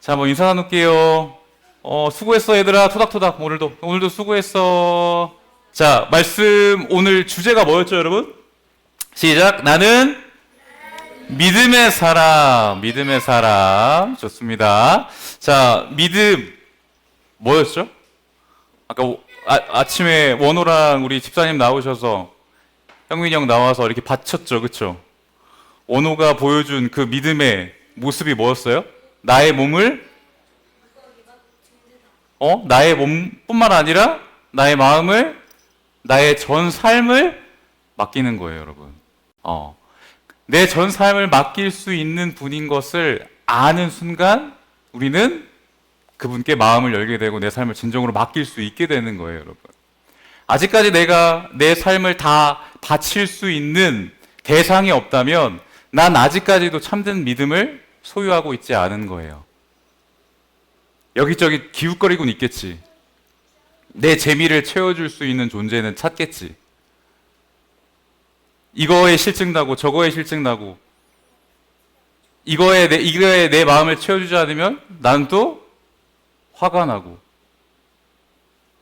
자, 뭐 인사 나눌게요. 수고했어 얘들아. 토닥토닥. 오늘도 수고했어. 자, 말씀 오늘 주제가 뭐였죠, 여러분? 시작. 나는 믿음의 사람. 믿음의 사람. 좋습니다. 자, 믿음 뭐였죠? 아까 아침에 원호랑 우리 집사님 나오셔서 형민이 형 나와서 이렇게 바쳤죠, 그쵸? 원호가 보여준 그 믿음의 모습이 뭐였어요? 나의 몸을 나의 몸뿐만 아니라 나의 마음을, 나의 전 삶을 맡기는 거예요, 여러분. 내 전 삶을 맡길 수 있는 분인 것을 아는 순간 우리는 그분께 마음을 열게 되고 내 삶을 진정으로 맡길 수 있게 되는 거예요, 여러분. 아직까지 내가 내 삶을 다 바칠 수 있는 대상이 없다면 난 아직까지도 참된 믿음을 소유하고 있지 않은 거예요. 여기저기 기웃거리고는 있겠지. 내 재미를 채워줄 수 있는 존재는 찾겠지. 이거에 실증나고 저거에 실증나고 이거에 내 마음을 채워주지 않으면 난 또 화가 나고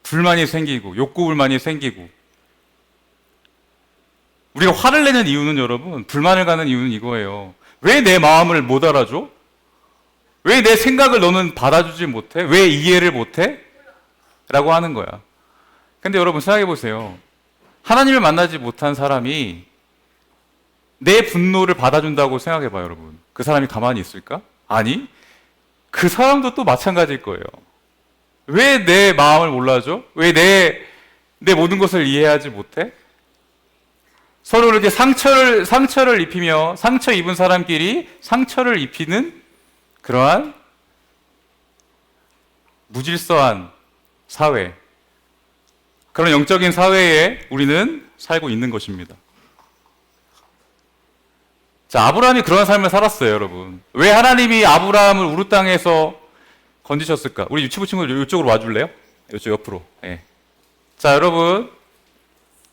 불만이 생기고 욕구 불만이 생기고. 우리가 화를 내는 이유는 여러분, 불만을 가는 이유는 이거예요. 왜 내 마음을 못 알아줘? 왜 내 생각을 너는 받아주지 못해? 왜 이해를 못해? 라고 하는 거야. 근데 여러분 생각해 보세요. 하나님을 만나지 못한 사람이 내 분노를 받아준다고 생각해 봐요, 여러분. 그 사람이 가만히 있을까? 아니, 그 사람도 또 마찬가지일 거예요. 왜 내 마음을 몰라줘? 왜 내 모든 것을 이해하지 못해? 서로 이렇게 상처를 입히며 상처 입은 사람끼리 상처를 입히는 그러한 무질서한 사회, 그런 영적인 사회에 우리는 살고 있는 것입니다. 자, 아브라함이 그런 삶을 살았어요, 여러분. 왜 하나님이 아브라함을 우르 땅에서 건지셨을까? 우리 유치부 친구들 이쪽으로 와줄래요? 이쪽 옆으로. 네. 자, 여러분,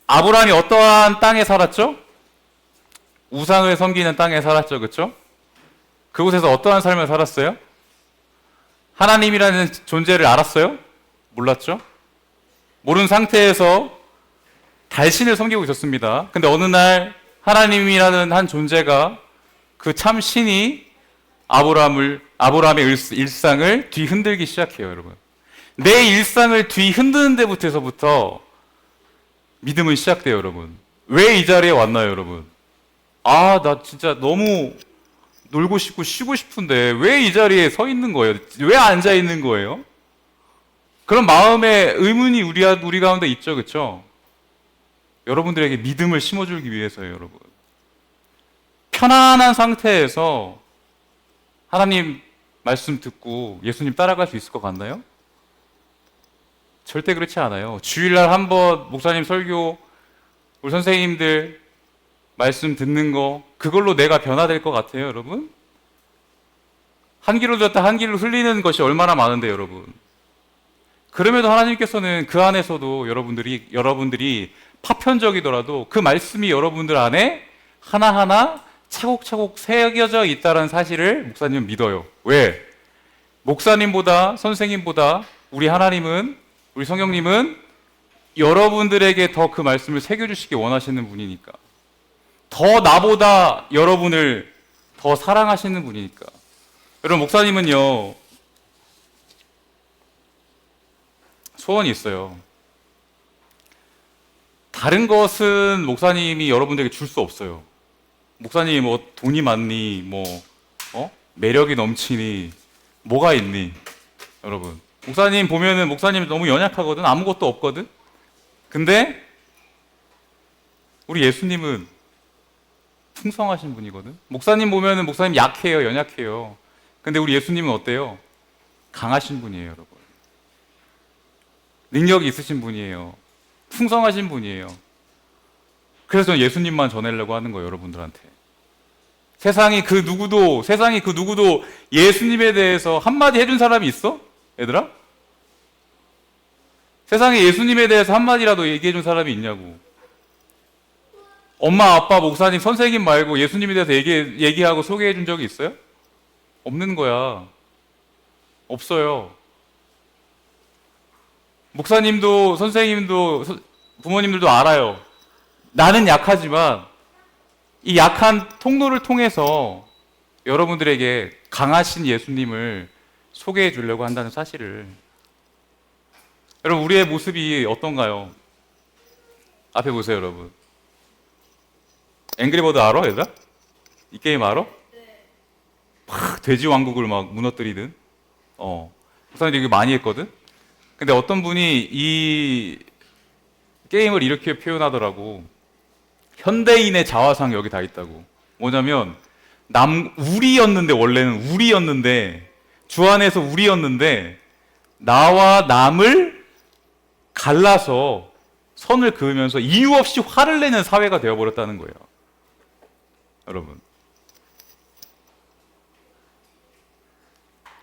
아브라함이 어떠한 땅에 살았죠? 우상을 섬기는 땅에 살았죠, 그렇죠? 그곳에서 어떠한 삶을 살았어요? 하나님이라는 존재를 알았어요? 몰랐죠? 모르는 상태에서 달신을 섬기고 있었습니다. 근데 어느 날 하나님이라는 한 존재가, 그 참 신이 아브라함의 일상을 뒤흔들기 시작해요, 여러분. 내 일상을 뒤흔드는 데부터서부터 믿음은 시작돼요, 여러분. 왜 이 자리에 왔나요, 여러분? 나 진짜 너무 놀고 싶고 쉬고 싶은데 왜 이 자리에 서 있는 거예요? 왜 앉아 있는 거예요? 그런 마음의 의문이 우리 가운데 있죠, 그렇죠? 여러분들에게 믿음을 심어주기 위해서요, 여러분. 편안한 상태에서 하나님 말씀 듣고 예수님 따라갈 수 있을 것 같나요? 절대 그렇지 않아요. 주일날 한번 목사님 설교, 우리 선생님들 말씀 듣는 거, 그걸로 내가 변화될 것 같아요, 여러분? 한 길로 들었다 한 길로 흘리는 것이 얼마나 많은데, 여러분. 그럼에도 하나님께서는 그 안에서도 여러분들이 파편적이더라도 그 말씀이 여러분들 안에 하나하나 차곡차곡 새겨져 있다는 사실을 목사님은 믿어요. 왜? 목사님보다 선생님보다 우리 하나님은, 우리 성령님은 여러분들에게 더 그 말씀을 새겨주시기 원하시는 분이니까. 더 나보다 여러분을 더 사랑하시는 분이니까. 여러분, 목사님은요, 소원이 있어요. 다른 것은 목사님이 여러분들에게 줄 수 없어요. 목사님이 뭐 돈이 많니, 매력이 넘치니, 뭐가 있니? 여러분, 목사님 보면은 목사님 너무 연약하거든. 아무것도 없거든. 근데 우리 예수님은 풍성하신 분이거든. 목사님 보면은 목사님 약해요, 연약해요. 근데 우리 예수님은 어때요? 강하신 분이에요, 여러분. 능력이 있으신 분이에요. 풍성하신 분이에요. 그래서 저는 예수님만 전하려고 하는 거예요, 여러분들한테. 세상이 그 누구도 예수님에 대해서 한마디 해준 사람이 있어? 얘들아? 세상에 예수님에 대해서 한마디라도 얘기해준 사람이 있냐고. 엄마, 아빠, 목사님, 선생님 말고 예수님에 대해서 얘기하고 소개해준 적이 있어요? 없는 거야. 없어요. 목사님도 선생님도 부모님들도 알아요. 나는 약하지만 이 약한 통로를 통해서 여러분들에게 강하신 예수님을 소개해 주려고 한다는 사실을. 여러분, 우리의 모습이 어떤가요? 앞에 보세요, 여러분. 앵그리버드 알아, 얘들아? 이 게임 알아? 막 돼지 왕국을 막 무너뜨리든. 목사님도 이거 많이 했거든? 근데 어떤 분이 이 게임을 이렇게 표현하더라고. 현대인의 자화상 여기 다 있다고. 뭐냐면 우리였는데, 원래는 우리였는데, 주 안에서 우리였는데 나와 남을 갈라서 선을 그으면서 이유 없이 화를 내는 사회가 되어버렸다는 거예요. 여러분,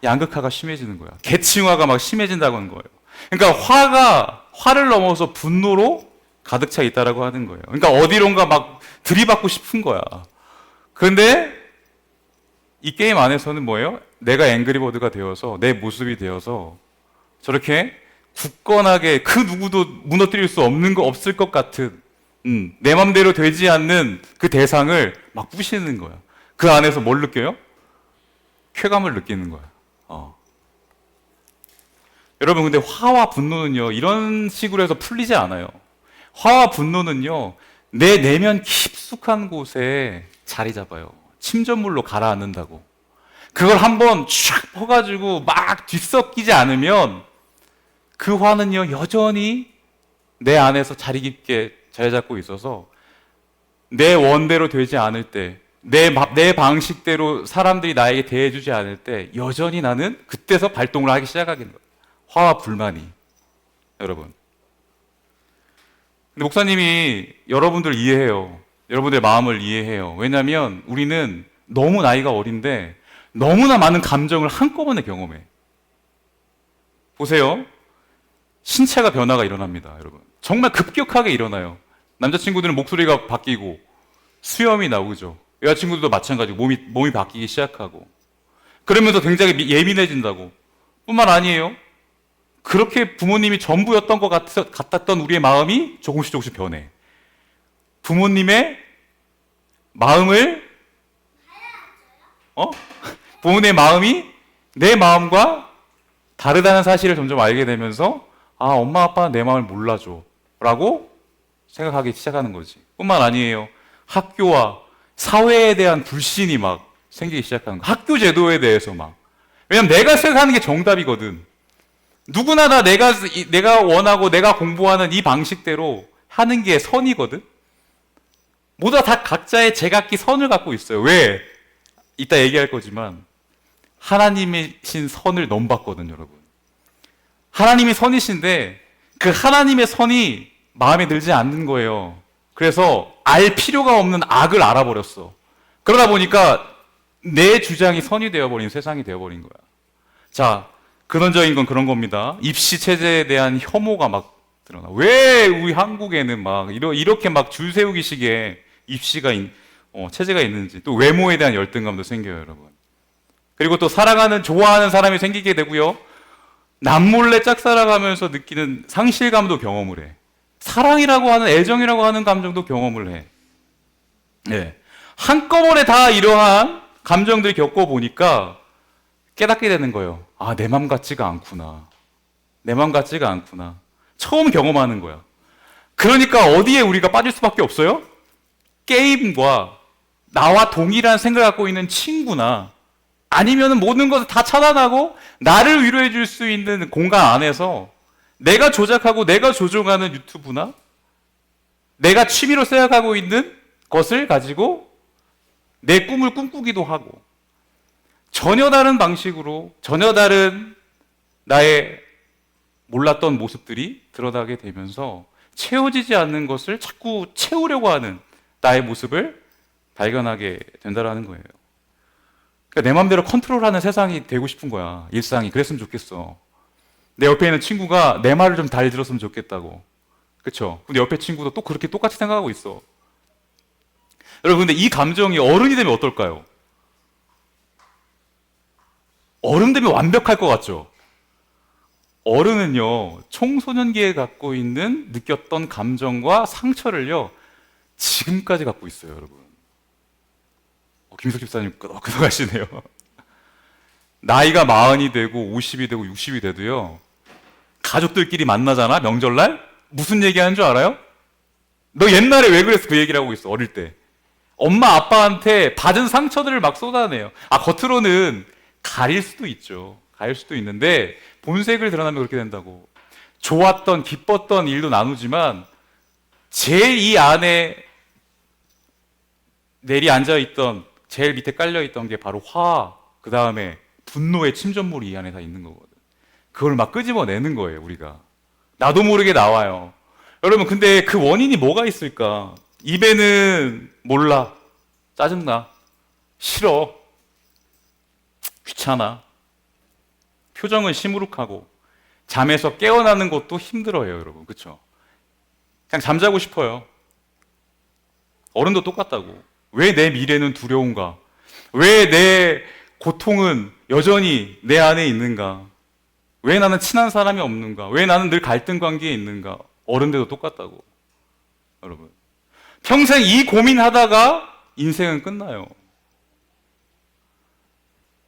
양극화가 심해지는 거야. 계층화가 막 심해진다고 하는 거예요. 그러니까 화를 넘어서 분노로 가득 차 있다라고 하는 거예요. 그러니까 어디론가 막 들이받고 싶은 거야. 그런데 이 게임 안에서는 뭐예요? 내가 앵그리버드가 되어서, 내 모습이 되어서 저렇게 굳건하게 그 누구도 무너뜨릴 수 없을 것 같은, 내 맘대로 되지 않는 그 대상을 막 부시는 거야. 그 안에서 뭘 느껴요? 쾌감을 느끼는 거야. 여러분, 근데 화와 분노는요, 이런 식으로 해서 풀리지 않아요. 화와 분노는요, 내 내면 깊숙한 곳에 자리 잡아요. 침전물로 가라앉는다고. 그걸 한번 촥 퍼가지고 막 뒤섞이지 않으면 그 화는요, 여전히 내 안에서 자리 깊게 자리 잡고 있어서 내 원대로 되지 않을 때, 내 방식대로 사람들이 나에게 대해주지 않을 때 여전히 나는 그때서 발동을 하기 시작하는 거예요. 화와 불만이. 여러분, 근데 목사님이 여러분들 이해해요. 여러분들의 마음을 이해해요. 왜냐하면 우리는 너무 나이가 어린데 너무나 많은 감정을 한꺼번에 경험해. 보세요. 신체가 변화가 일어납니다, 여러분. 정말 급격하게 일어나요. 남자친구들은 목소리가 바뀌고 수염이 나오죠. 여자친구들도 마찬가지고 몸이 바뀌기 시작하고, 그러면서 굉장히 예민해진다고. 뿐만 아니에요. 그렇게 부모님이 전부였던 것 같았던 우리의 마음이 조금씩 변해. 부모님의 마음을, 부모님의 마음이 내 마음과 다르다는 사실을 점점 알게 되면서, 아, 엄마 아빠는 내 마음을 몰라줘 라고 생각하기 시작하는 거지. 뿐만 아니에요. 학교와 사회에 대한 불신이 막 생기기 시작하는 거. 학교 제도에 대해서 막. 왜냐면 내가 생각하는 게 정답이거든. 누구나 다 내가 원하고 내가 공부하는 이 방식대로 하는 게 선이거든. 모두 다 각자의 제각기 선을 갖고 있어요. 왜? 이따 얘기할 거지만 하나님이신 선을 넘봤거든, 여러분. 하나님이 선이신데 그 하나님의 선이 마음에 들지 않는 거예요. 그래서 알 필요가 없는 악을 알아버렸어. 그러다 보니까 내 주장이 선이 되어버린 세상이 되어버린 거야. 자, 근원적인 건 그런 겁니다. 입시 체제에 대한 혐오가 막 드러나. 왜 우리 한국에는 막 이렇게 막 줄 세우기식의 입시가 체제가 있는지. 또 외모에 대한 열등감도 생겨요, 여러분. 그리고 또 사랑하는, 좋아하는 사람이 생기게 되고요. 남몰래 짝사랑하면서 느끼는 상실감도 경험을 해. 사랑이라고 하는, 애정이라고 하는 감정도 경험을 해. 네. 한꺼번에 다 이러한 감정들 겪어보니까 깨닫게 되는 거예요. 아, 내 맘 같지가 않구나. 내 맘 같지가 않구나. 처음 경험하는 거야. 그러니까 어디에 우리가 빠질 수밖에 없어요? 게임과 나와 동일한 생각을 갖고 있는 친구나, 아니면 모든 것을 다 차단하고 나를 위로해 줄 수 있는 공간 안에서 내가 조작하고 내가 조종하는 유튜브나 내가 취미로 생각하고 있는 것을 가지고 내 꿈을 꿈꾸기도 하고, 전혀 다른 방식으로 전혀 다른 나의 몰랐던 모습들이 드러나게 되면서 채워지지 않는 것을 자꾸 채우려고 하는 나의 모습을 발견하게 된다는 거예요. 그러니까 내 맘대로 컨트롤하는 세상이 되고 싶은 거야. 일상이. 그랬으면 좋겠어. 내 옆에 있는 친구가 내 말을 좀 잘 들었으면 좋겠다고. 그렇죠? 근데 옆에 친구도 또 그렇게 똑같이 생각하고 있어. 여러분, 근데 이 감정이 어른이 되면 어떨까요? 어른 되면 완벽할 것 같죠? 어른은요, 청소년기에 갖고 있는 느꼈던 감정과 상처를요, 지금까지 갖고 있어요, 여러분. 김석 집사님 끄덕끄덕하시네요. 나이가 40이 되고 50이 되고 60이 돼도요, 가족들끼리 만나잖아, 명절날? 무슨 얘기하는 줄 알아요? 너 옛날에 왜 그랬어? 그 얘기를 하고 있어, 어릴 때. 엄마, 아빠한테 받은 상처들을 막 쏟아내요. 겉으로는 가릴 수도 있죠. 가릴 수도 있는데, 본색을 드러나면 그렇게 된다고. 좋았던, 기뻤던 일도 나누지만, 제일 이 안에 내리 앉아있던, 제일 밑에 깔려있던 게 바로 화, 그 다음에 분노의 침전물이 이 안에 다 있는 거거든. 그걸 막 끄집어내는 거예요, 우리가. 나도 모르게 나와요. 여러분, 근데 그 원인이 뭐가 있을까? 입에는 몰라, 짜증나, 싫어, 귀찮아, 표정은 시무룩하고, 잠에서 깨어나는 것도 힘들어요, 여러분. 그쵸? 그냥 잠자고 싶어요. 어른도 똑같다고. 왜 내 미래는 두려운가? 왜 내 고통은 여전히 내 안에 있는가? 왜 나는 친한 사람이 없는가? 왜 나는 늘 갈등 관계에 있는가? 어른들도 똑같다고. 여러분. 평생 이 고민하다가 인생은 끝나요.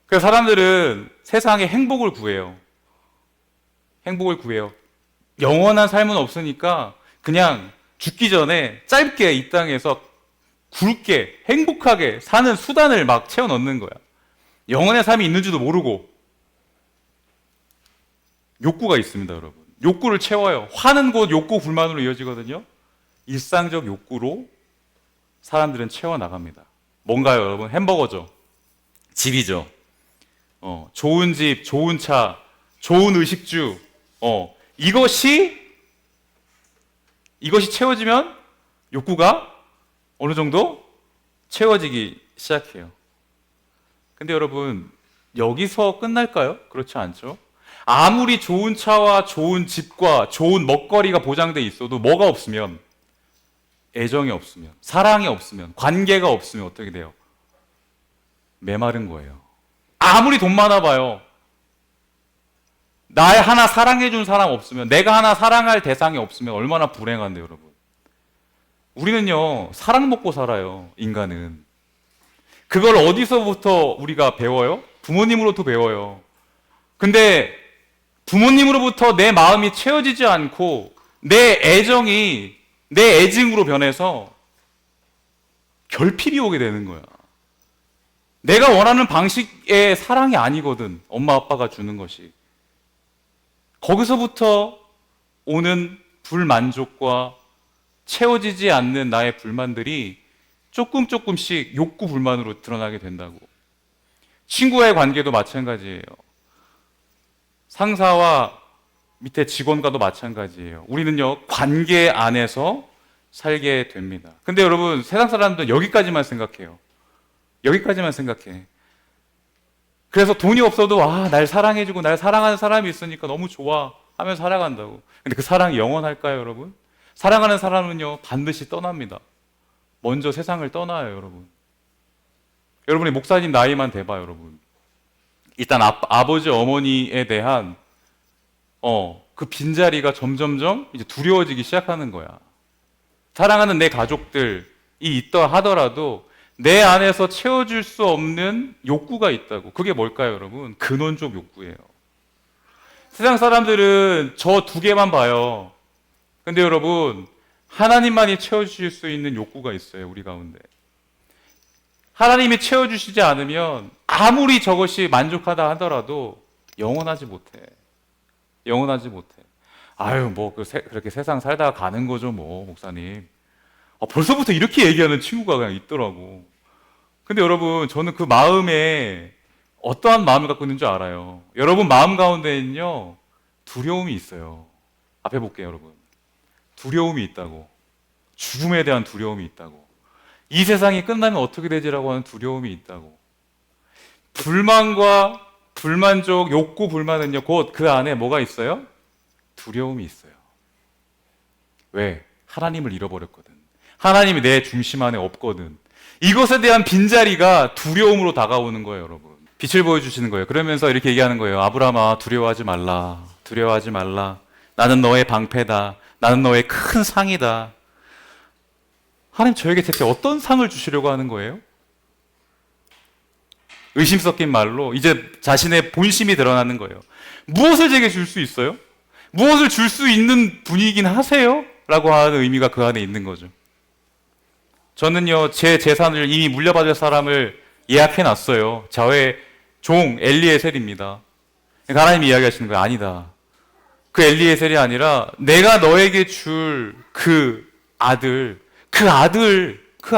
그래서 사람들은 세상에 행복을 구해요. 행복을 구해요. 영원한 삶은 없으니까 그냥 죽기 전에 짧게 이 땅에서 굵게 행복하게 사는 수단을 막 채워 넣는 거야. 영원의 삶이 있는 줄도 모르고. 욕구가 있습니다, 여러분. 욕구를 채워요. 화는 곧 욕구 불만으로 이어지거든요. 일상적 욕구로 사람들은 채워나갑니다. 뭔가요, 여러분? 햄버거죠. 집이죠. 좋은 집, 좋은 차, 좋은 의식주. 이것이 채워지면 욕구가 어느 정도 채워지기 시작해요. 근데 여러분, 여기서 끝날까요? 그렇지 않죠? 아무리 좋은 차와 좋은 집과 좋은 먹거리가 보장돼 있어도 뭐가 없으면, 애정이 없으면, 사랑이 없으면, 관계가 없으면 어떻게 돼요? 메마른 거예요. 아무리 돈 많아봐요. 날 하나 사랑해준 사람 없으면, 내가 하나 사랑할 대상이 없으면 얼마나 불행한데요, 여러분. 우리는요, 사랑 먹고 살아요, 인간은. 그걸 어디서부터 우리가 배워요? 부모님으로부터 배워요. 근데 부모님으로부터 내 마음이 채워지지 않고 내 애정이 내 애증으로 변해서 결핍이 오게 되는 거야. 내가 원하는 방식의 사랑이 아니거든, 엄마 아빠가 주는 것이. 거기서부터 오는 불만족과 채워지지 않는 나의 불만들이 조금씩 욕구 불만으로 드러나게 된다고. 친구와의 관계도 마찬가지예요. 상사와 밑에 직원과도 마찬가지예요. 우리는요, 관계 안에서 살게 됩니다. 근데 여러분, 세상 사람들은 여기까지만 생각해요. 여기까지만 생각해. 그래서 돈이 없어도 날 사랑해주고 날 사랑하는 사람이 있으니까 너무 좋아 하면서 살아간다고. 근데 그 사랑이 영원할까요, 여러분? 사랑하는 사람은요, 반드시 떠납니다. 먼저 세상을 떠나요, 여러분. 여러분이 목사님 나이만 돼봐요, 여러분. 일단 아버지, 어머니에 대한 그 빈자리가 점점점 이제 두려워지기 시작하는 거야. 사랑하는 내 가족들이 있다 하더라도 내 안에서 채워줄 수 없는 욕구가 있다고. 그게 뭘까요, 여러분? 근원적 욕구예요. 세상 사람들은 저 두 개만 봐요. 근데 여러분, 하나님만이 채워주실 수 있는 욕구가 있어요, 우리 가운데. 하나님이 채워주시지 않으면 아무리 저것이 만족하다 하더라도 영원하지 못해. 영원하지 못해. 그렇게 세상 살다가 가는 거죠, 목사님. 벌써부터 이렇게 얘기하는 친구가 그냥 있더라고. 근데 여러분, 저는 그 마음에 어떠한 마음을 갖고 있는 줄 알아요. 여러분 마음 가운데는요, 두려움이 있어요. 앞에 볼게요, 여러분. 두려움이 있다고. 죽음에 대한 두려움이 있다고. 이 세상이 끝나면 어떻게 되지라고 하는 두려움이 있다고. 불만과 불만족, 욕구, 불만은요, 곧 그 안에 뭐가 있어요? 두려움이 있어요. 왜? 하나님을 잃어버렸거든. 하나님이 내 중심 안에 없거든. 이것에 대한 빈자리가 두려움으로 다가오는 거예요, 여러분. 빛을 보여주시는 거예요. 그러면서 이렇게 얘기하는 거예요. 아브라함아, 두려워하지 말라. 두려워하지 말라. 나는 너의 방패다. 나는 너의 큰 상이다. 하나님 저에게 대체 어떤 상을 주시려고 하는 거예요? 의심 섞인 말로 이제 자신의 본심이 드러나는 거예요. 무엇을 제게 줄 수 있어요? 무엇을 줄 수 있는 분이긴 하세요? 라고 하는 의미가 그 안에 있는 거죠. 저는요, 제 재산을 이미 물려받을 사람을 예약해 놨어요. 저의 종 엘리에셀입니다. 그러니까 하나님이 이야기하시는 거예요. 아니다. 그 엘리에셀이 아니라 내가 너에게 줄 그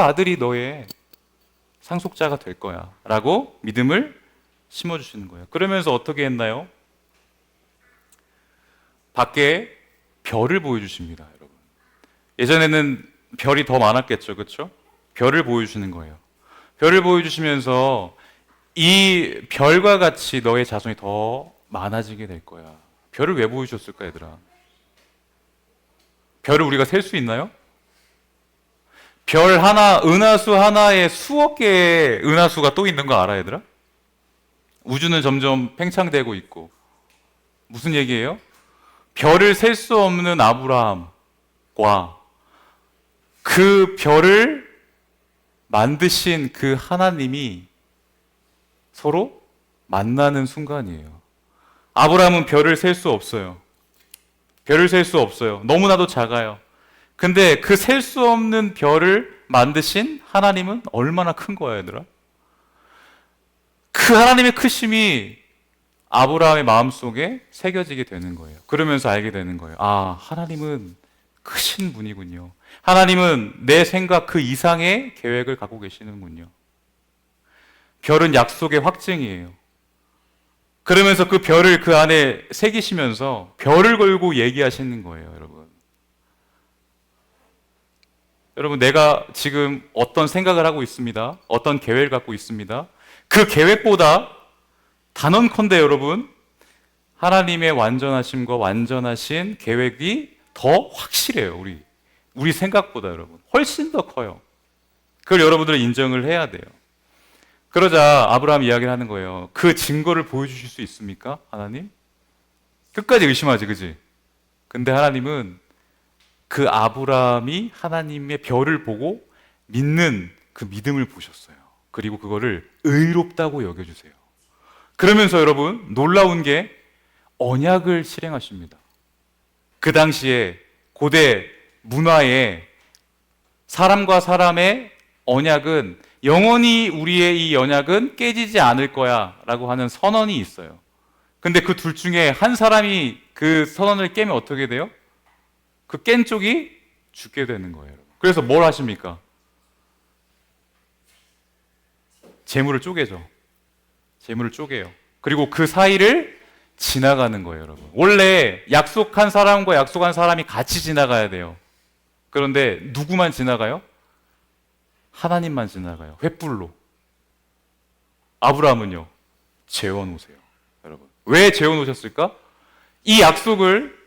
아들이 너의 상속자가 될 거야. 라고 믿음을 심어주시는 거예요. 그러면서 어떻게 했나요? 밖에 별을 보여주십니다, 여러분. 예전에는 별이 더 많았겠죠, 그렇죠? 별을 보여주시는 거예요. 별을 보여주시면서 이 별과 같이 너의 자손이 더 많아지게 될 거야. 별을 왜 보여주셨을까, 얘들아? 별을 우리가 셀 수 있나요? 별 하나, 은하수 하나에 수억 개의 은하수가 또 있는 거 알아, 얘들아? 우주는 점점 팽창되고 있고. 무슨 얘기예요? 별을 셀 수 없는 아브라함과 그 별을 만드신 그 하나님이 서로 만나는 순간이에요. 아브라함은 별을 셀 수 없어요. 별을 셀 수 없어요. 너무나도 작아요. 근데 그 셀 수 없는 별을 만드신 하나님은 얼마나 큰 거야, 얘들아? 그 하나님의 크심이 아브라함의 마음속에 새겨지게 되는 거예요. 그러면서 알게 되는 거예요. 아, 하나님은 크신 분이군요. 하나님은 내 생각 그 이상의 계획을 갖고 계시는군요. 별은 약속의 확증이에요. 그러면서 그 별을 그 안에 새기시면서 별을 걸고 얘기하시는 거예요, 여러분. 여러분, 내가 지금 어떤 생각을 하고 있습니다. 어떤 계획을 갖고 있습니다. 그 계획보다 단언컨대 여러분, 하나님의 완전하심과 완전하신 계획이 더 확실해요, 우리 생각보다 여러분. 훨씬 더 커요. 그걸 여러분들은 인정을 해야 돼요. 그러자 아브라함 이야기를 하는 거예요. 그 증거를 보여주실 수 있습니까? 하나님? 끝까지 의심하지, 그지? 근데 하나님은 그 아브라함이 하나님의 별을 보고 믿는 그 믿음을 보셨어요. 그리고 그거를 의롭다고 여겨주세요. 그러면서 여러분, 놀라운 게 언약을 실행하십니다. 그 당시에 고대 문화에 사람과 사람의 언약은 영원히 우리의 이 언약은 깨지지 않을 거야 라고 하는 선언이 있어요. 근데 그 둘 중에 한 사람이 그 선언을 깨면 어떻게 돼요? 그 깬 쪽이 죽게 되는 거예요. 그래서 뭘 하십니까? 재물을 쪼개죠. 재물을 쪼개요. 그리고 그 사이를 지나가는 거예요, 여러분. 원래 약속한 사람과 약속한 사람이 같이 지나가야 돼요. 그런데 누구만 지나가요? 하나님만 지나가요. 횃불로. 아브라함은요, 재워놓으세요, 여러분. 왜 재워놓으셨을까? 이 약속을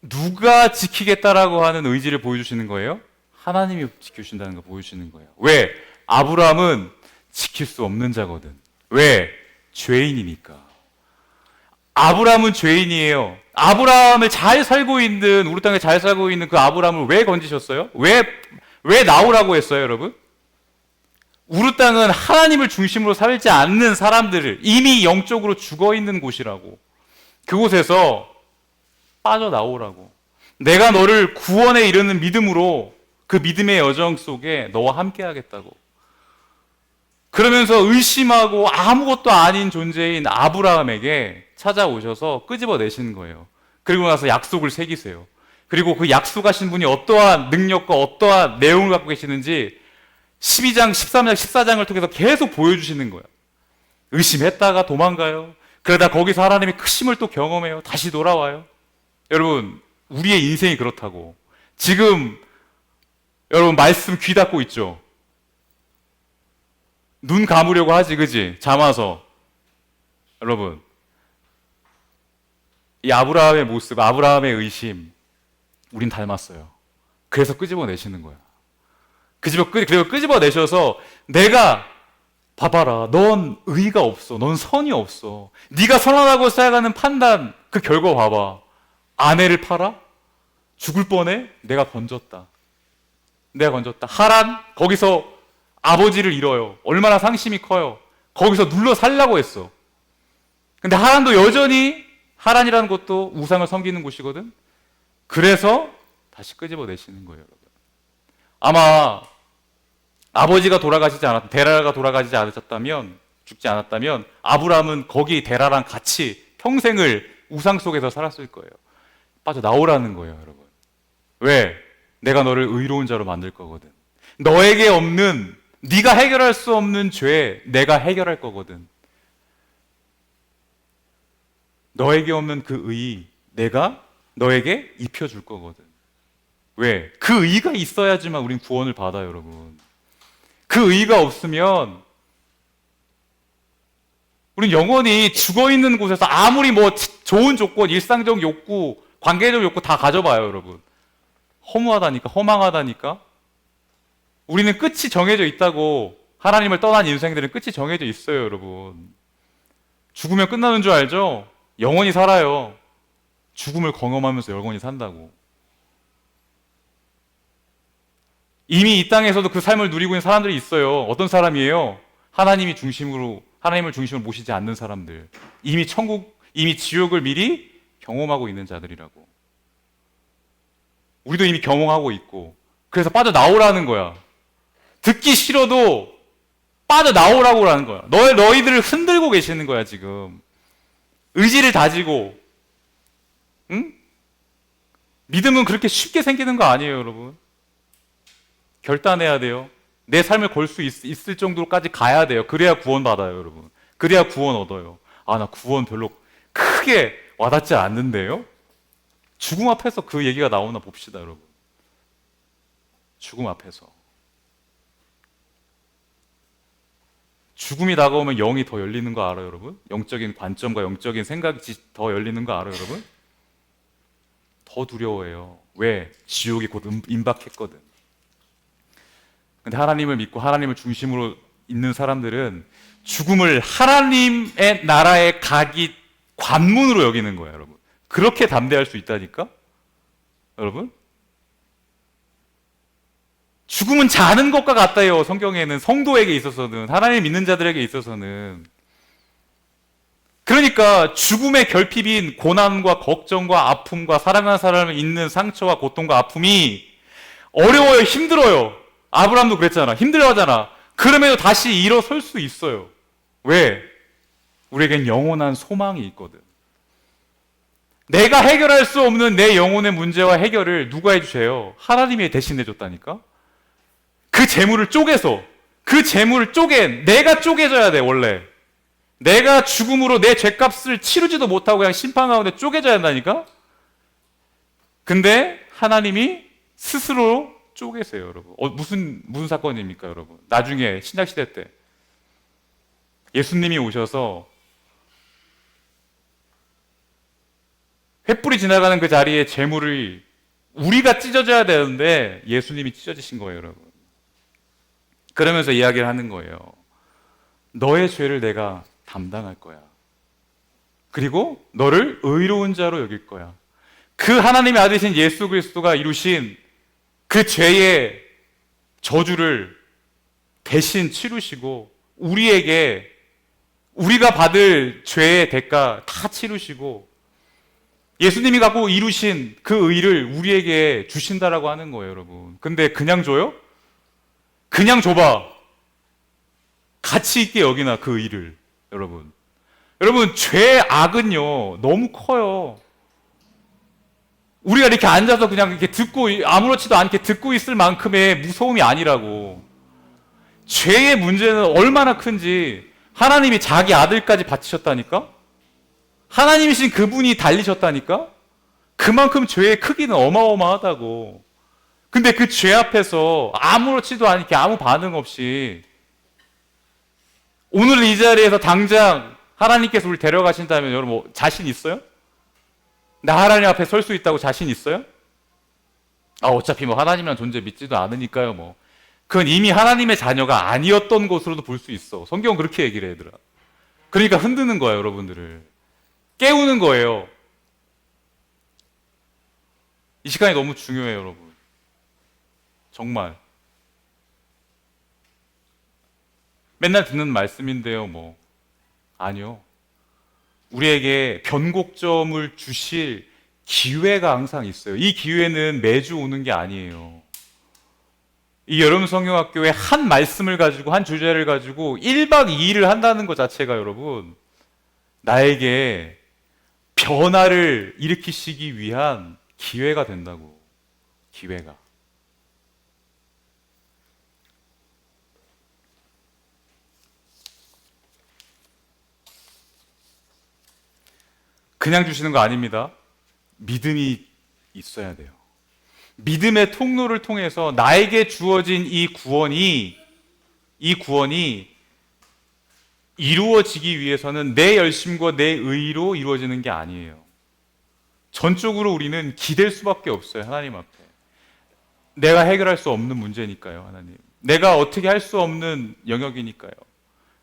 누가 지키겠다라고 하는 의지를 보여주시는 거예요? 하나님이 지켜주신다는 거 보여주시는 거예요. 왜? 아브라함은 지킬 수 없는 자거든. 왜? 죄인이니까. 아브라함은 죄인이에요. 아브라함을 잘 살고 있는, 우리 땅에 잘 살고 있는 그 아브라함을 왜 건지셨어요? 왜 나오라고 했어요, 여러분? 우리 땅은 하나님을 중심으로 살지 않는 사람들을 이미 영적으로 죽어 있는 곳이라고. 그곳에서 빠져나오라고. 내가 너를 구원에 이르는 믿음으로 그 믿음의 여정 속에 너와 함께 하겠다고. 그러면서 의심하고 아무것도 아닌 존재인 아브라함에게 찾아오셔서 끄집어내시는 거예요. 그리고 나서 약속을 새기세요. 그리고 그 약속하신 분이 어떠한 능력과 어떠한 내용을 갖고 계시는지 12장, 13장, 14장을 통해서 계속 보여주시는 거예요. 의심했다가 도망가요. 그러다 거기서 하나님의 크심을 또 경험해요. 다시 돌아와요. 여러분, 우리의 인생이 그렇다고. 지금 여러분 말씀 귀 닫고 있죠? 눈 감으려고 하지, 그지? 잠 와서. 여러분, 이 아브라함의 모습, 아브라함의 의심, 우린 닮았어요. 그래서 끄집어내시는 거야. 그리고 끄집어내셔서 내가 봐봐라, 넌 의의가 없어. 넌 선이 없어. 네가 선하다고 생각하는 판단, 그 결과 봐봐. 아내를 팔아? 죽을 뻔해? 내가 건졌다. 내가 건졌다. 하란? 거기서 아버지를 잃어요. 얼마나 상심이 커요. 거기서 눌러 살려고 했어. 근데 하란도 여전히, 하란이라는 것도 우상을 섬기는 곳이거든. 그래서 다시 끄집어내시는 거예요, 여러분. 아마 아버지가 돌아가시지 않았, 데라가 돌아가시지 않으셨다면, 죽지 않았다면 아브라함은 거기 데라랑 같이 평생을 우상 속에서 살았을 거예요. 빠져나오라는 거예요, 여러분. 왜? 내가 너를 의로운 자로 만들 거거든. 너에게 없는, 네가 해결할 수 없는 죄 내가 해결할 거거든. 너에게 없는 그 의의 내가 너에게 입혀줄 거거든. 왜? 그 의의가 있어야지만 우린 구원을 받아요, 여러분. 그 의의가 없으면 우린 영원히 죽어있는 곳에서 아무리 뭐 좋은 조건, 일상적 욕구, 관계적 욕구 다 가져봐요, 여러분. 허무하다니까, 허망하다니까. 우리는 끝이 정해져 있다고. 하나님을 떠난 인생들은 끝이 정해져 있어요, 여러분. 죽으면 끝나는 줄 알죠? 영원히 살아요. 죽음을 경험하면서 영원히 산다고. 이미 이 땅에서도 그 삶을 누리고 있는 사람들이 있어요. 어떤 사람이에요? 하나님을 중심으로 모시지 않는 사람들. 이미 천국, 이미 지옥을 미리 경험하고 있는 자들이라고. 우리도 이미 경험하고 있고. 그래서 빠져나오라는 거야. 듣기 싫어도 빠져나오라고 하는 거야. 너희들을 흔들고 계시는 거야, 지금. 의지를 다지고. 응? 믿음은 그렇게 쉽게 생기는 거 아니에요, 여러분. 결단해야 돼요. 내 삶을 걸 수 있을 정도로까지 가야 돼요. 그래야 구원 받아요, 여러분. 그래야 구원 얻어요. 아, 나 구원 별로 크게 와닿지 않는데요? 죽음 앞에서 그 얘기가 나오나 봅시다, 여러분. 죽음 앞에서. 죽음이 다가오면 영이 더 열리는 거 알아요, 여러분? 영적인 관점과 영적인 생각이 더 열리는 거 알아요, 여러분? 더 두려워해요. 왜? 지옥이 곧 임박했거든. 근데 하나님을 믿고 하나님을 중심으로 있는 사람들은 죽음을 하나님의 나라에 가기 관문으로 여기는 거예요, 여러분. 그렇게 담대할 수 있다니까? 여러분? 죽음은 자는 것과 같다요, 성경에는. 성도에게 있어서는, 하나님 믿는 자들에게 있어서는. 그러니까 죽음의 결핍인 고난과 걱정과 아픔과 사랑하는 사람을 잇는 상처와 고통과 아픔이 어려워요, 힘들어요. 아브라함도 그랬잖아. 힘들어하잖아. 그럼에도 다시 일어설 수 있어요. 왜? 우리에겐 영원한 소망이 있거든. 내가 해결할 수 없는 내 영혼의 문제와 해결을 누가 해주세요? 하나님이 대신해 줬다니까? 그 재물을 쪼개서, 그 재물을 내가 쪼개져야 돼, 원래. 내가 죽음으로 내 죄값을 치르지도 못하고 그냥 심판 가운데 쪼개져야 한다니까? 근데 하나님이 스스로 쪼개세요, 여러분. 무슨 사건입니까, 여러분? 나중에 신약시대 때 예수님이 오셔서 횃불이 지나가는 그 자리에 재물을 우리가 찢어져야 되는데 예수님이 찢어지신 거예요, 여러분. 그러면서 이야기를 하는 거예요. 너의 죄를 내가 담당할 거야. 그리고 너를 의로운 자로 여길 거야. 그 하나님의 아들이신 예수 그리스도가 이루신 그 죄의 저주를 대신 치르시고 우리가 받을 죄의 대가 다 치르시고 예수님이 갖고 이루신 그 의를 우리에게 주신다라고 하는 거예요, 여러분. 근데 그냥 줘요? 그냥 줘봐. 가치 있게 여기나 그 의를, 여러분. 여러분, 죄의 악은요 너무 커요. 우리가 이렇게 앉아서 그냥 이렇게 듣고 아무렇지도 않게 듣고 있을 만큼의 무서움이 아니라고. 죄의 문제는 얼마나 큰지 하나님이 자기 아들까지 바치셨다니까? 하나님이신 그분이 달리셨다니까? 그만큼 죄의 크기는 어마어마하다고. 근데 그 죄 앞에서 아무렇지도 않게 아무 반응 없이 오늘 이 자리에서 당장 하나님께서 우리 데려가신다면 여러분 뭐 자신 있어요? 나 하나님 앞에 설 수 있다고 자신 있어요? 어차피 뭐 하나님이란 존재 믿지도 않으니까요, 뭐. 그건 이미 하나님의 자녀가 아니었던 것으로도 볼 수 있어. 성경은 그렇게 얘기를 해, 얘들아. 그러니까 흔드는 거야, 여러분들을. 깨우는 거예요. 이 시간이 너무 중요해요, 여러분. 정말. 맨날 듣는 말씀인데요, 뭐. 아니요. 우리에게 변곡점을 주실 기회가 항상 있어요. 이 기회는 매주 오는 게 아니에요. 이 여름 성경학교에 한 말씀을 가지고, 한 주제를 가지고 1박 2일을 한다는 것 자체가 여러분, 나에게 변화를 일으키시기 위한 기회가 된다고. 기회가. 그냥 주시는 거 아닙니다. 믿음이 있어야 돼요. 믿음의 통로를 통해서 나에게 주어진 이 구원이 이루어지기 위해서는 내 열심과 내 의로 이루어지는 게 아니에요. 전적으로 우리는 기댈 수밖에 없어요, 하나님 앞에. 내가 해결할 수 없는 문제니까요, 하나님. 내가 어떻게 할 수 없는 영역이니까요.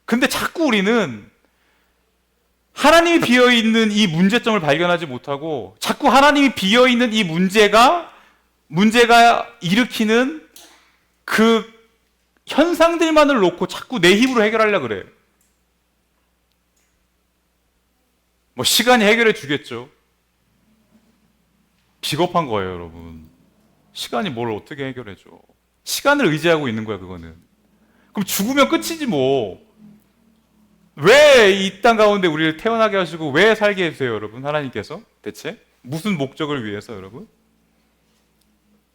근데 자꾸 우리는 하나님이 비어있는 이 문제점을 발견하지 못하고 자꾸 하나님이 비어있는 이 문제가 일으키는 그 현상들만을 놓고 자꾸 내 힘으로 해결하려고 그래. 뭐 시간이 해결해 주겠죠. 비겁한 거예요, 여러분. 시간이 뭘 어떻게 해결해 줘. 시간을 의지하고 있는 거야, 그거는. 그럼 죽으면 끝이지 뭐. 왜 이 땅 가운데 우리를 태어나게 하시고 왜 살게 해주세요, 여러분? 하나님께서 대체 무슨 목적을 위해서, 여러분?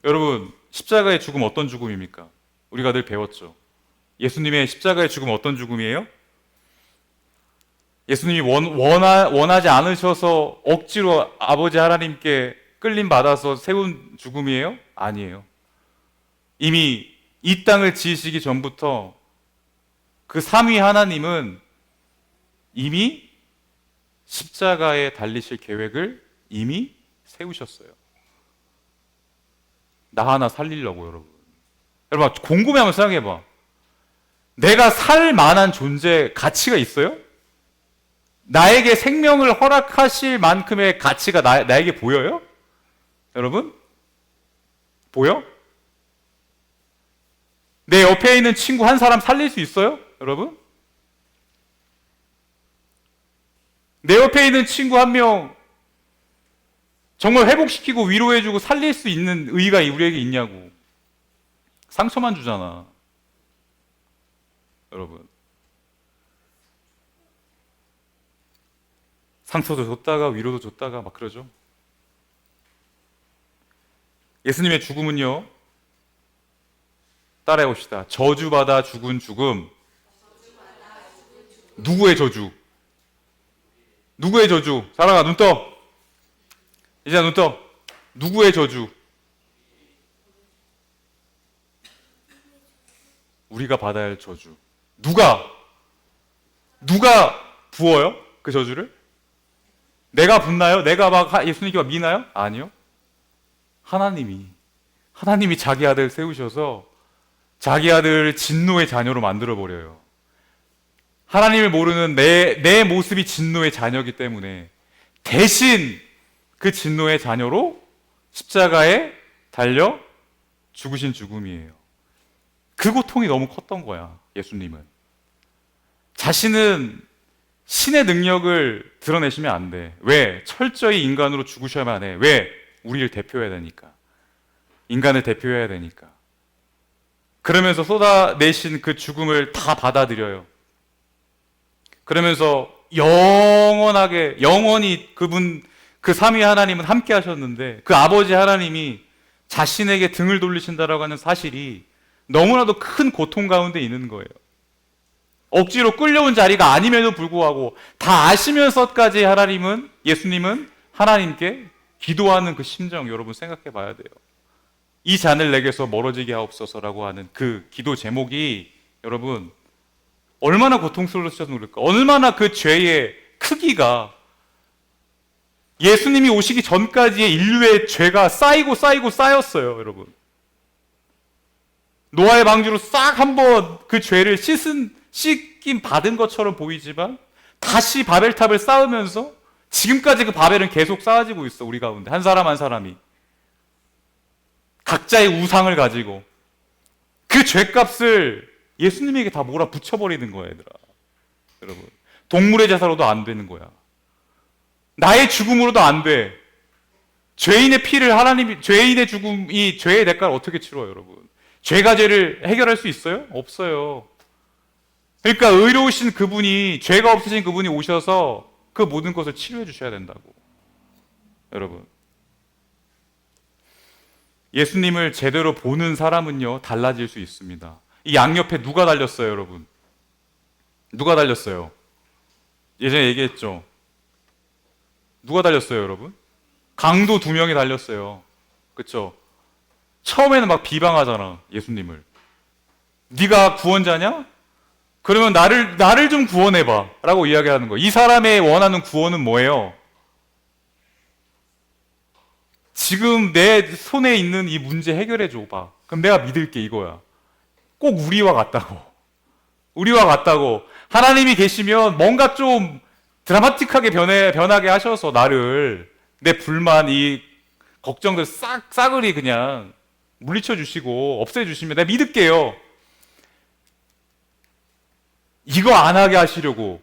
여러분, 십자가의 죽음 어떤 죽음입니까? 우리가 늘 배웠죠. 예수님의 십자가의 죽음 어떤 죽음이에요? 예수님이 원하지 않으셔서 억지로 아버지 하나님께 끌림 받아서 세운 죽음이에요? 아니에요. 이미 이 땅을 지으시기 전부터 그 삼위 하나님은 이미 십자가에 달리실 계획을 이미 세우셨어요. 나 하나 살리려고, 여러분. 여러분, 곰곰이 한번 생각해봐. 내가 살 만한 존재, 가치가 있어요? 나에게 생명을 허락하실 만큼의 가치가 나에게 보여요? 여러분? 보여? 내 옆에 있는 친구 한 사람 살릴 수 있어요? 여러분? 내 옆에 있는 친구 한 명 정말 회복시키고 위로해주고 살릴 수 있는 의의가 우리에게 있냐고. 상처만 주잖아, 여러분. 상처도 줬다가 위로도 줬다가 막 그러죠. 예수님의 죽음은요, 따라해봅시다. 저주받아 죽은 죽음. 누구의 저주? 누구의 저주? 사랑아, 눈 떠. 이제 눈 떠. 누구의 저주? 우리가 받아야 할 저주. 누가 부어요? 그 저주를? 내가 붓나요? 내가 막 예수님께 막 미나요? 아니요. 하나님이 자기 아들 세우셔서 자기 아들을 진노의 자녀로 만들어버려요. 하나님을 모르는 내 모습이 진노의 자녀이기 때문에 대신 그 진노의 자녀로 십자가에 달려 죽으신 죽음이에요. 그 고통이 너무 컸던 거야, 예수님은. 자신은 신의 능력을 드러내시면 안 돼. 왜? 철저히 인간으로 죽으셔야만 해. 왜? 우리를 대표해야 되니까. 인간을 대표해야 되니까. 그러면서 쏟아내신 그 죽음을 다 받아들여요. 그러면서 영원히 그 삼위 하나님은 함께 하셨는데 그 아버지 하나님이 자신에게 등을 돌리신다라고 하는 사실이 너무나도 큰 고통 가운데 있는 거예요. 억지로 끌려온 자리가 아님에도 불구하고 다 아시면서까지 예수님은 하나님께 기도하는 그 심정, 여러분 생각해 봐야 돼요. 이 잔을 내게서 멀어지게 하옵소서라고 하는 그 기도 제목이 여러분 얼마나 고통스러우셨는지 모를까. 얼마나 그 죄의 크기가 예수님이 오시기 전까지의 인류의 죄가 쌓였어요, 여러분. 노아의 방주로 싹 한번 그 죄를 씻긴 받은 것처럼 보이지만 다시 바벨탑을 쌓으면서 지금까지 그 바벨은 계속 쌓아지고 있어. 우리 가운데 한 사람 한 사람이 각자의 우상을 가지고 그 죄값을 예수님에게 다 몰아붙여버리는 거야, 얘들아. 여러분, 동물의 제사로도 안 되는 거야. 나의 죽음으로도 안 돼. 죄인의 피를 하나님이, 죄인의 죽음이 죄의 대가를 어떻게 치러요, 여러분? 죄가 죄를 해결할 수 있어요? 없어요. 그러니까 의로우신 그분이, 죄가 없으신 그분이 오셔서 그 모든 것을 치료해 주셔야 된다고. 여러분, 예수님을 제대로 보는 사람은요, 달라질 수 있습니다. 이 양옆에 누가 달렸어요, 여러분? 누가 달렸어요? 예전에 얘기했죠. 누가 달렸어요, 여러분? 강도 2명이 달렸어요. 그쵸? 처음에는 막 비방하잖아, 예수님을. 네가 구원자냐? 그러면 나를 좀 구원해봐 라고 이야기하는 거예요. 이 사람의 원하는 구원은 뭐예요? 지금 내 손에 있는 이 문제 해결해 줘봐. 그럼 내가 믿을게, 이거야. 꼭 우리와 같다고. 우리와 같다고. 하나님이 계시면 뭔가 좀 드라마틱하게 변하게 하셔서 나를, 내 불만, 이 걱정들 싸그리 그냥 물리쳐 주시고 없애 주시면 내가 믿을게요. 이거 안 하게 하시려고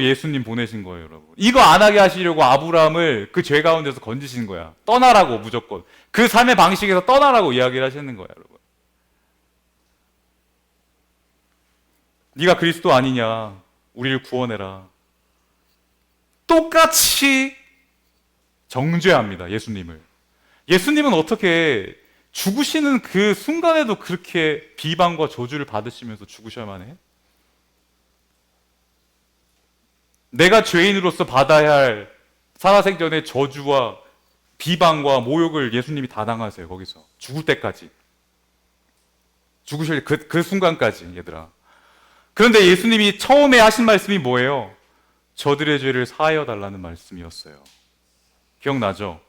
예수님 보내신 거예요, 여러분. 이거 안 하게 하시려고 아브라함을 그 죄 가운데서 건지신 거야. 떠나라고, 무조건. 그 삶의 방식에서 떠나라고 이야기를 하시는 거야, 여러분. 네가 그리스도 아니냐? 우리를 구원해라. 똑같이 정죄합니다, 예수님을. 예수님은 어떻게 죽으시는 그 순간에도 그렇게 비방과 저주를 받으시면서 죽으셔야만 해? 내가 죄인으로서 받아야 할 살아생전의 저주와 비방과 모욕을 예수님이 다 당하세요, 거기서. 죽을 때까지. 죽으실 그 순간까지, 얘들아. 그런데 예수님이 처음에 하신 말씀이 뭐예요? 저들의 죄를 사하여 달라는 말씀이었어요. 기억나죠?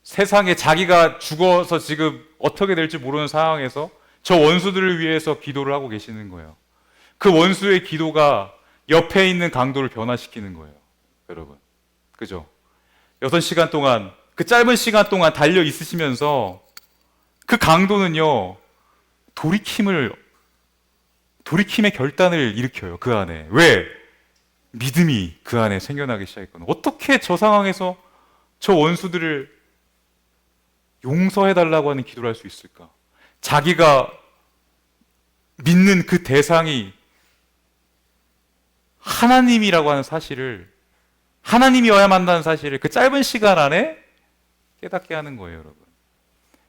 세상에 자기가 죽어서 지금 어떻게 될지 모르는 상황에서 저 원수들을 위해서 기도를 하고 계시는 거예요. 그 원수의 기도가 옆에 있는 강도를 변화시키는 거예요, 여러분. 그죠? 6시간 동안, 그 짧은 시간 동안 달려 있으시면서 그 강도는요, 돌이킴의 결단을 일으켜요, 그 안에. 왜? 믿음이 그 안에 생겨나기 시작했거든요. 어떻게 저 상황에서 저 원수들을 용서해달라고 하는 기도를 할 수 있을까? 자기가 믿는 그 대상이 하나님이라고 하는 사실을, 하나님이어야만 한다는 사실을 그 짧은 시간 안에 깨닫게 하는 거예요, 여러분.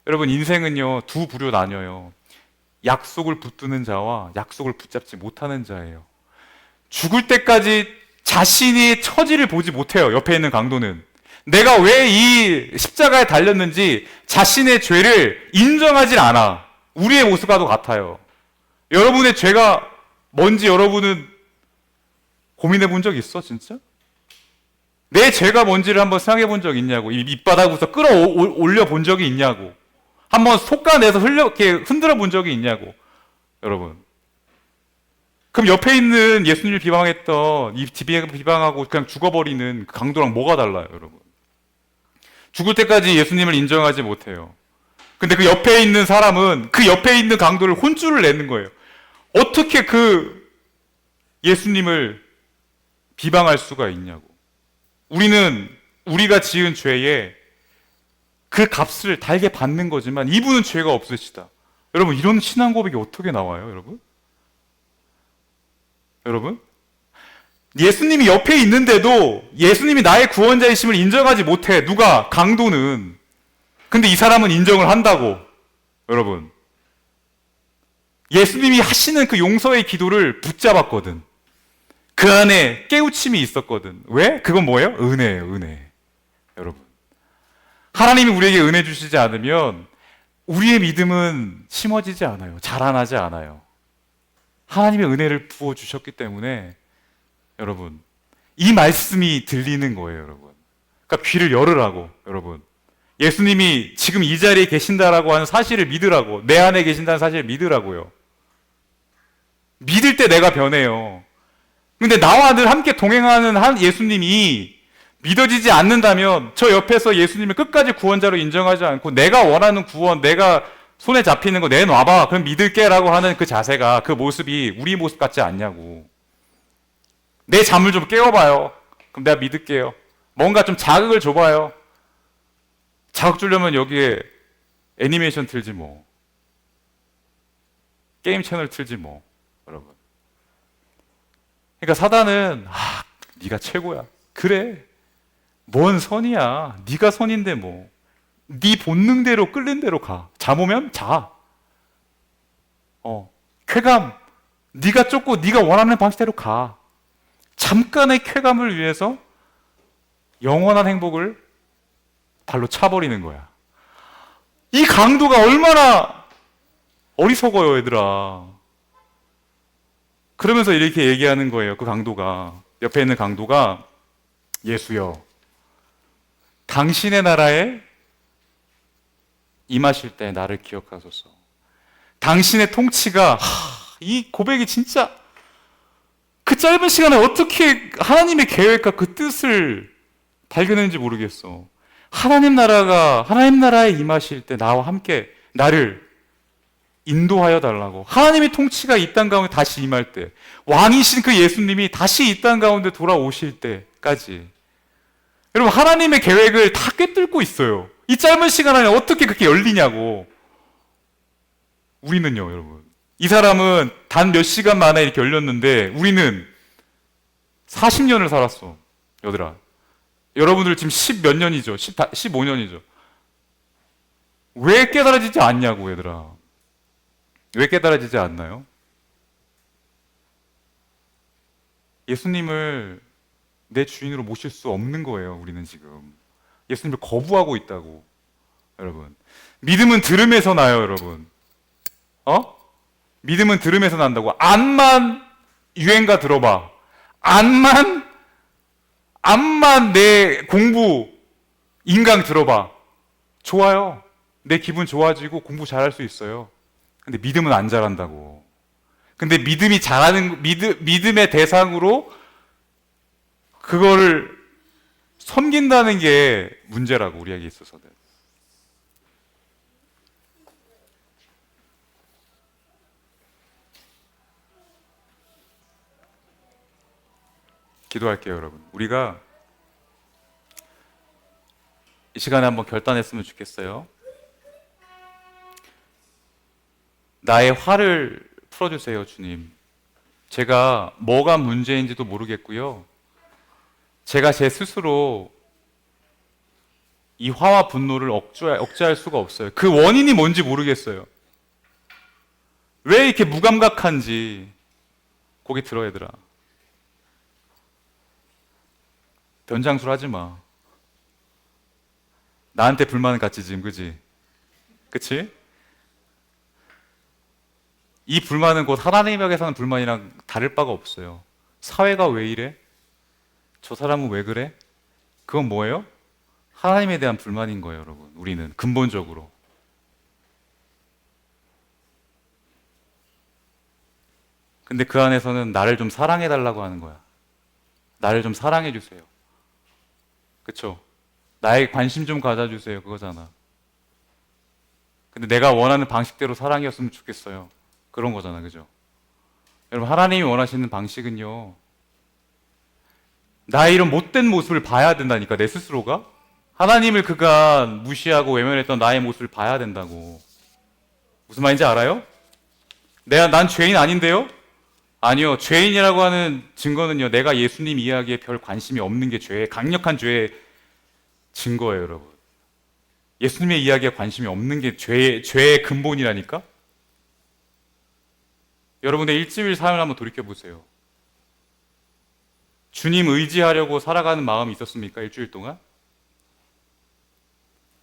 여러분, 인생은요, 두 부류 나뉘어요. 약속을 붙드는 자와 약속을 붙잡지 못하는 자예요. 죽을 때까지 자신의 처지를 보지 못해요, 옆에 있는 강도는. 내가 왜 이 십자가에 달렸는지 자신의 죄를 인정하진 않아. 우리의 모습과도 같아요. 여러분의 죄가 뭔지 여러분은 고민해 본 적 있어, 진짜? 내 죄가 뭔지를 한번 생각해 본 적 있냐고. 이 밑바닥부터 끌어올려 본 적이 있냐고. 한번 솎아내서 이렇게 흔들어 본 적이 있냐고. 여러분. 그럼 옆에 있는 예수님을 비방했던, 이 비방하고 그냥 죽어버리는 그 강도랑 뭐가 달라요, 여러분? 죽을 때까지 예수님을 인정하지 못해요. 근데 그 옆에 있는 사람은 그 옆에 있는 강도를 혼쭐을 내는 거예요. 어떻게 그 예수님을 비방할 수가 있냐고. 우리가 지은 죄에 그 값을 달게 받는 거지만 이분은 죄가 없으시다. 여러분, 이런 신앙 고백이 어떻게 나와요, 여러분? 여러분? 예수님이 옆에 있는데도 예수님이 나의 구원자이심을 인정하지 못해. 누가? 강도는. 근데 이 사람은 인정을 한다고. 여러분. 예수님이 하시는 그 용서의 기도를 붙잡았거든. 그 안에 깨우침이 있었거든. 왜? 그건 뭐예요? 은혜예요, 은혜. 여러분. 하나님이 우리에게 은혜 주시지 않으면 우리의 믿음은 심어지지 않아요. 자라나지 않아요. 하나님의 은혜를 부어주셨기 때문에 여러분, 이 말씀이 들리는 거예요, 여러분. 그러니까 귀를 열으라고, 여러분. 예수님이 지금 이 자리에 계신다라고 하는 사실을 믿으라고. 내 안에 계신다는 사실을 믿으라고요. 믿을 때 내가 변해요. 근데 나와 늘 함께 동행하는 한 예수님이 믿어지지 않는다면 저 옆에서 예수님을 끝까지 구원자로 인정하지 않고 내가 원하는 구원, 내가 손에 잡히는 거 내놔봐. 그럼 믿을게 라고 하는 그 자세가, 그 모습이 우리 모습 같지 않냐고. 내 잠을 좀 깨워봐요. 그럼 내가 믿을게요. 뭔가 좀 자극을 줘봐요. 자극 주려면 여기에 애니메이션 틀지 뭐. 게임 채널 틀지 뭐. 여러분. 그러니까 사단은 네가 최고야. 그래. 뭔 선이야. 네가 선인데 뭐. 네 본능대로 끌린 대로 가. 잠 오면 자. 쾌감. 네가 쫓고 네가 원하는 방식대로 가. 잠깐의 쾌감을 위해서 영원한 행복을 발로 차버리는 거야. 이 강도가 얼마나 어리석어요, 얘들아. 그러면서 이렇게 얘기하는 거예요, 그 강도가. 옆에 있는 강도가, 예수여, 당신의 나라에 임하실 때 나를 기억하소서. 당신의 통치가, 이 고백이 진짜 그 짧은 시간에 어떻게 하나님의 계획과 그 뜻을 발견했는지 모르겠어. 하나님 나라에 임하실 때 나와 함께 나를 인도하여 달라고. 하나님의 통치가 이 땅 가운데 다시 임할 때, 왕이신 그 예수님이 다시 이 땅 가운데 돌아오실 때까지. 여러분, 하나님의 계획을 다 꿰뚫고 있어요. 이 짧은 시간 안에 어떻게 그렇게 열리냐고. 우리는요, 여러분. 이 사람은 단 몇 시간 만에 이렇게 열렸는데 우리는 40년을 살았어. 얘들아. 여러분들 지금 10 몇 년이죠? 15년이죠. 왜 깨달아지지 않냐고, 얘들아. 왜 깨달아지지 않나요? 예수님을 내 주인으로 모실 수 없는 거예요, 우리는 지금. 예수님을 거부하고 있다고, 여러분. 믿음은 들음에서 나요, 여러분. 믿음은 들음에서 난다고. 암만 유행가 들어봐. 암만 내 공부 인강 들어봐. 좋아요. 내 기분 좋아지고 공부 잘할 수 있어요. 근데 믿음은 안 자란다고. 근데 믿음의 대상으로 그거를 섬긴다는 게 문제라고, 우리에게 있어서는. 기도할게요, 여러분. 우리가 이 시간에 한번 결단했으면 좋겠어요. 나의 화를 풀어주세요, 주님. 제가 뭐가 문제인지도 모르겠고요. 제가 제 스스로 이 화와 분노를 억제할 수가 없어요. 그 원인이 뭔지 모르겠어요. 왜 이렇게 무감각한지. 고개 들어, 얘들아. 변장술 하지 마. 나한테 불만은 같지, 지금, 그지? 그치? 이 불만은 곧 하나님에게 사는 불만이랑 다를 바가 없어요. 사회가 왜 이래? 저 사람은 왜 그래? 그건 뭐예요? 하나님에 대한 불만인 거예요, 여러분. 우리는 근본적으로. 근데 그 안에서는 나를 좀 사랑해달라고 하는 거야. 나를 좀 사랑해주세요. 그쵸? 나에게 관심 좀 가져주세요. 그거잖아. 근데 내가 원하는 방식대로 사랑이었으면 좋겠어요. 그런 거잖아. 그죠? 여러분, 하나님이 원하시는 방식은요, 나의 이런 못된 모습을 봐야 된다니까, 내 스스로가. 하나님을 그간 무시하고 외면했던 나의 모습을 봐야 된다고. 무슨 말인지 알아요? 난 죄인 아닌데요? 아니요. 죄인이라고 하는 증거는요, 내가 예수님 이야기에 별 관심이 없는 게 강력한 죄의 증거예요, 여러분. 예수님의 이야기에 관심이 없는 게 죄의 근본이라니까? 여러분의 일주일 삶을 한번 돌이켜보세요. 주님 의지하려고 살아가는 마음이 있었습니까? 일주일 동안?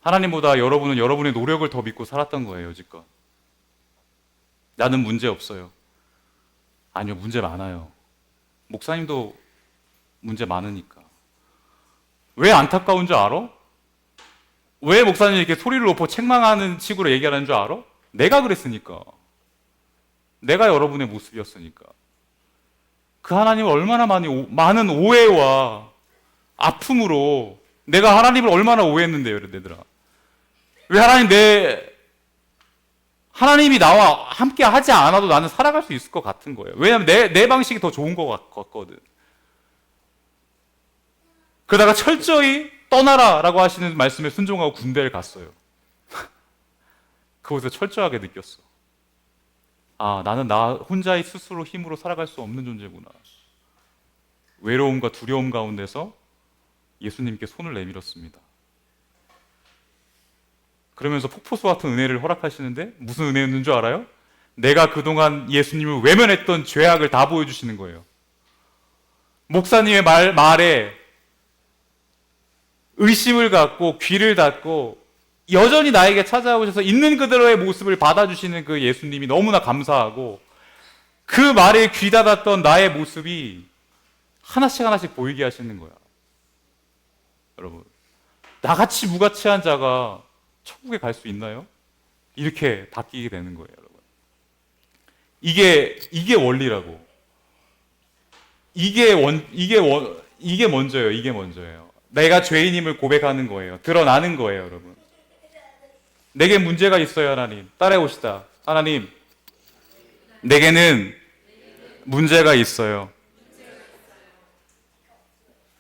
하나님보다 여러분은 여러분의 노력을 더 믿고 살았던 거예요, 여지껏. 나는 문제 없어요. 아니요, 문제 많아요. 목사님도 문제 많으니까. 왜 안타까운 줄 알아? 왜 목사님이 이렇게 소리를 높여 책망하는 식으로 얘기하는 줄 알아? 내가 그랬으니까. 내가 여러분의 모습이었으니까. 그 하나님을 얼마나 많은 오해와 아픔으로 내가 하나님을 얼마나 오해했는데요, 얘들아. 왜 하나님이 나와 함께 하지 않아도 나는 살아갈 수 있을 것 같은 거예요. 왜냐하면 내 방식이 더 좋은 것 같거든. 그러다가 철저히 떠나라라고 하시는 말씀에 순종하고 군대를 갔어요. 그곳에서 철저하게 느꼈어. 아, 나는 나 혼자의 스스로 힘으로 살아갈 수 없는 존재구나. 외로움과 두려움 가운데서 예수님께 손을 내밀었습니다. 그러면서 폭포수 같은 은혜를 허락하시는데 무슨 은혜였는 줄 알아요? 내가 그동안 예수님을 외면했던 죄악을 다 보여주시는 거예요. 목사님의 말에 의심을 갖고 귀를 닫고 여전히 나에게 찾아오셔서 있는 그대로의 모습을 받아주시는 그 예수님이 너무나 감사하고, 그 말에 귀 닫았던 나의 모습이 하나씩 하나씩 보이게 하시는 거야. 여러분, 나같이 무가치한 자가 천국에 갈 수 있나요? 이렇게 바뀌게 되는 거예요, 여러분. 이게 원리라고. 이게 먼저예요. 이게 먼저예요. 내가 죄인임을 고백하는 거예요. 드러나는 거예요, 여러분. 내게 문제가 있어요, 하나님. 따라해 봅시다. 하나님, 내게는 문제가 있어요.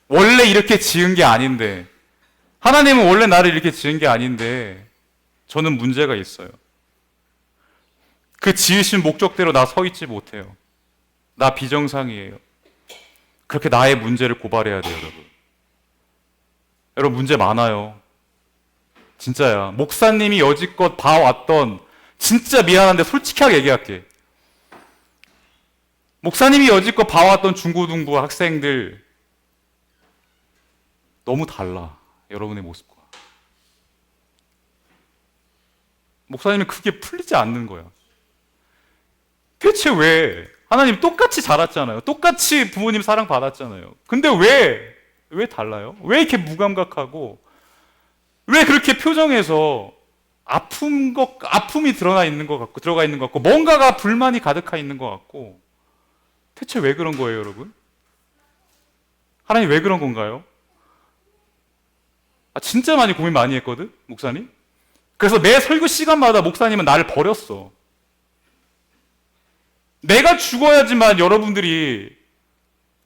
원래 이렇게 지은 게 아닌데, 하나님은 원래 나를 이렇게 지은 게 아닌데 저는 문제가 있어요. 그 지으신 목적대로 나 서 있지 못해요. 나 비정상이에요. 그렇게 나의 문제를 고발해야 돼요, 여러분. 여러분, 문제 많아요. 진짜야. 목사님이 여지껏 봐왔던, 진짜 미안한데 솔직하게 얘기할게. 목사님이 여지껏 봐왔던 중고등부 학생들 너무 달라. 여러분의 모습과. 목사님은 그게 풀리지 않는 거야. 대체 왜? 하나님 똑같이 자랐잖아요. 똑같이 부모님 사랑 받았잖아요. 근데 왜 달라요? 왜 이렇게 무감각하고, 왜 그렇게 표정에서 아픔이 드러나 있는 것 같고, 들어가 있는 것 같고, 뭔가가 불만이 가득해 있는 것 같고, 대체 왜 그런 거예요, 여러분? 하나님 왜 그런 건가요? 진짜 많이 고민 많이 했거든, 목사님. 그래서 매 설교 시간마다 목사님은 나를 버렸어. 내가 죽어야지만 여러분들이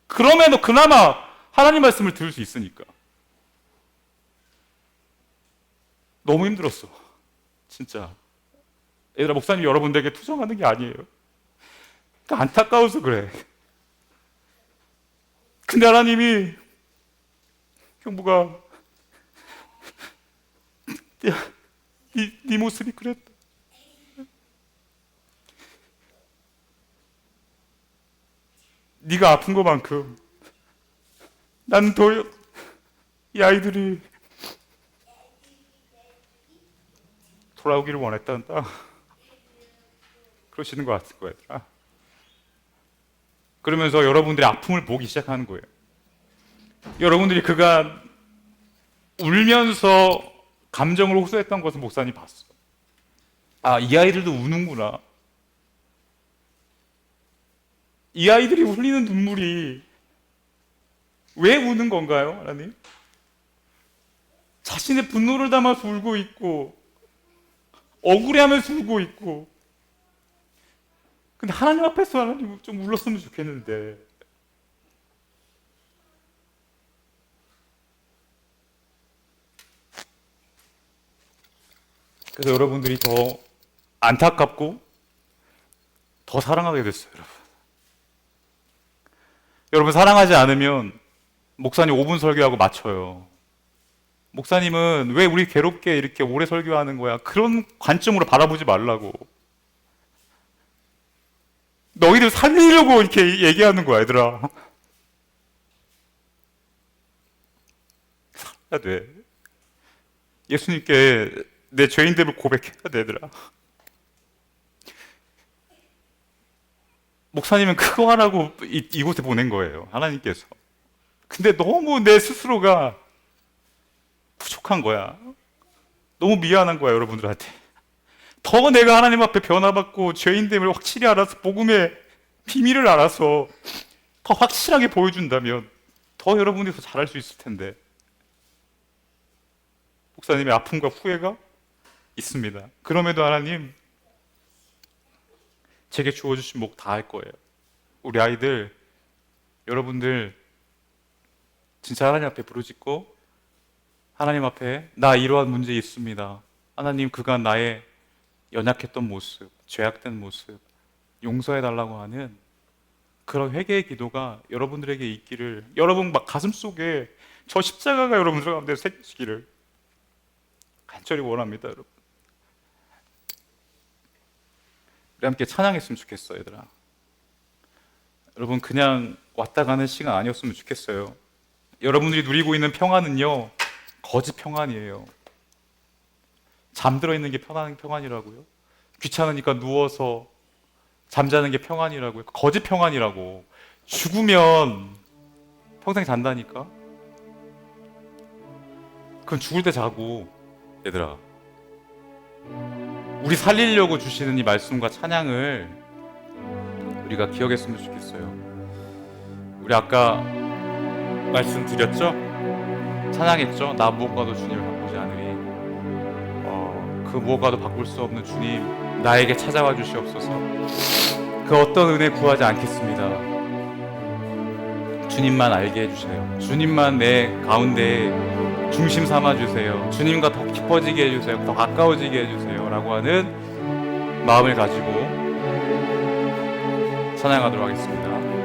그럼에도 그나마 하나님 말씀을 들을 수 있으니까. 너무 힘들었어, 진짜. 얘들아, 목사님 여러분들에게 투정하는 게 아니에요. 안타까워서 그래. 근데 하나님이, 형부가, 네 모습이 그랬다. 네가 아픈 것만큼 난 더 이 아이들이 돌아오기를 원했단다. 그러시는 것 같을 거야, 얘들아. 그러면서 여러분들의 아픔을 보기 시작하는 거예요. 여러분들이 그간 울면서 감정을 호소했던 것을 목사님이 봤어. 이 아이들도 우는구나. 이 아이들이 흘리는 눈물이 왜 우는 건가요, 하나님? 자신의 분노를 담아서 울고 있고, 억울해하면서 울고 있고. 근데 하나님 앞에서 하나님 좀 울었으면 좋겠는데. 그래서 여러분들이 더 안타깝고 더 사랑하게 됐어요, 여러분. 여러분, 사랑하지 않으면 목사님 5분 설교하고 맞춰요. 목사님은 왜 우리 괴롭게 이렇게 오래 설교하는 거야? 그런 관점으로 바라보지 말라고. 너희들 살리려고 이렇게 얘기하는 거야, 얘들아. 살아야 돼. 예수님께 내 죄인됨을 고백해야 돼, 얘들아. 목사님은 그거 하라고 이곳에 보낸 거예요, 하나님께서. 근데 너무 내 스스로가 부족한 거야. 너무 미안한 거야, 여러분들한테. 더 내가 하나님 앞에 변화받고 죄인됨을 확실히 알아서 복음의 비밀을 알아서 더 확실하게 보여준다면 더 여러분이 더 잘할 수 있을 텐데. 목사님의 아픔과 후회가 있습니다. 그럼에도 하나님 제게 주어주신 목 다 할 거예요. 우리 아이들, 여러분들 진짜 하나님 앞에 부르짖고 하나님 앞에 나 이러한 문제 있습니다. 하나님 그간 나의 연약했던 모습, 죄악된 모습 용서해달라고 하는 그런 회개의 기도가 여러분들에게 있기를, 여러분 막 가슴속에 저 십자가가 여러분들 가운데 새기기를 간절히 원합니다. 여러분, 우리 함께 찬양했으면 좋겠어요. 얘들아, 여러분 그냥 왔다 가는 시간 아니었으면 좋겠어요. 여러분들이 누리고 있는 평안은요 거짓 평안이에요. 잠들어 있는 게 평안이라고요? 귀찮으니까 누워서 잠자는 게 평안이라고요? 거짓 평안이라고. 죽으면 평생 잔다니까? 그럼 죽을 때 자고. 얘들아, 우리 살리려고 주시는 이 말씀과 찬양을 우리가 기억했으면 좋겠어요. 우리 아까 말씀드렸죠? 찬양했죠? 나 무엇과도 주님을 바꾸지 않으리. 그 무엇과도 바꿀 수 없는 주님, 나에게 찾아와 주시옵소서. 그 어떤 은혜 구하지 않겠습니다. 주님만 알게 해주세요. 주님만 내 가운데 중심 삼아 주세요. 주님과 더 깊어지게 해주세요. 더 가까워지게 해주세요. 라고 하는 마음을 가지고 찬양하도록 하겠습니다.